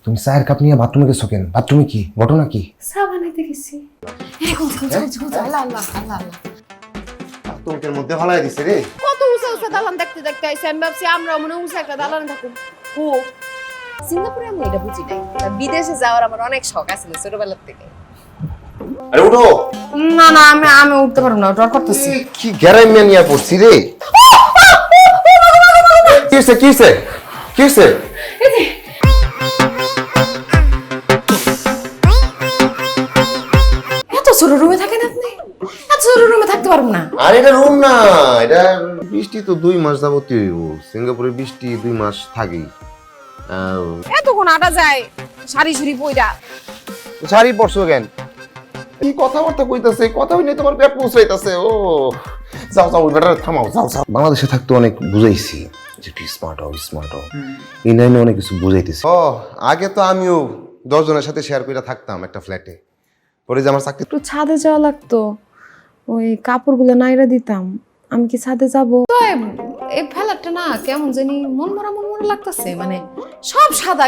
তুমি চায়ের কাপ নিয়ে বাথরুমে গেছো কেন? বাথরুমে কি ঘটনা কি? চা বানাইতে গেছি। আল্লাহ আল্লাহ আল্লাহ আল্লাহ। তোকের মধ্যে ভালাই দিছে রে। কত উঁচা উঁচা দালান দেখতে দেখতে আইসি, আমি ভাবছি আমরা মনে হয় উঁচা একটা দালান থাকুন। ও সিঙ্গাপুরে আমি এটা বুঝি নাই, বিদেশে যাওয়ার আমার অনেক শখ আছিল ছোটবেলার থেকে। আরে উঠো। না না আমি উঠতে পারবো না, ডর করতেছি। কি গ্যারামিয়া নিয়ে পড়ছি রে। কি হইছে কি হইছে কি হইছে? এত ছোট রুমে থাকেন আপনি? এত ছোট রুমে থাকতে পারবো না। আর এটা রুম না, এটা বৃষ্টি তো 2 মাস যাবতীয় হইব। সিঙ্গাপুরে বৃষ্টি 2 মাস থাকেই। এতক্ষণ আটা যায় সারি সুরি পইরা। শাড়ি পরছো কেন? কি কথাবার্তা কইতাছে, কথা হইলে তোমার পেট পৌঁছাইতাছে। ও যাও যাও, ওই বেটা থামাও, যাও যাও। বাংলাদেশে থাকতে অনেক বুঝাইছি যে তুই স্মার্ট হও স্মার্ট হও, এই নাইনে অনেক কিছু বুঝাইতেছি। ও আগে তো আমিও 10 জনের সাথে শেয়ার করে থাকতাম একটা ফ্ল্যাটে। পরে যে আমার চাকরি একটু ছাদে যাওয়া লাগতো, ওই কাপড়গুলো নাইরা দিতাম। আমি কি ছাদে যাবো? এই ফ্ল্যাটটা না কেমন জানি মন মরা লাগতেছে, মানে সব সাদা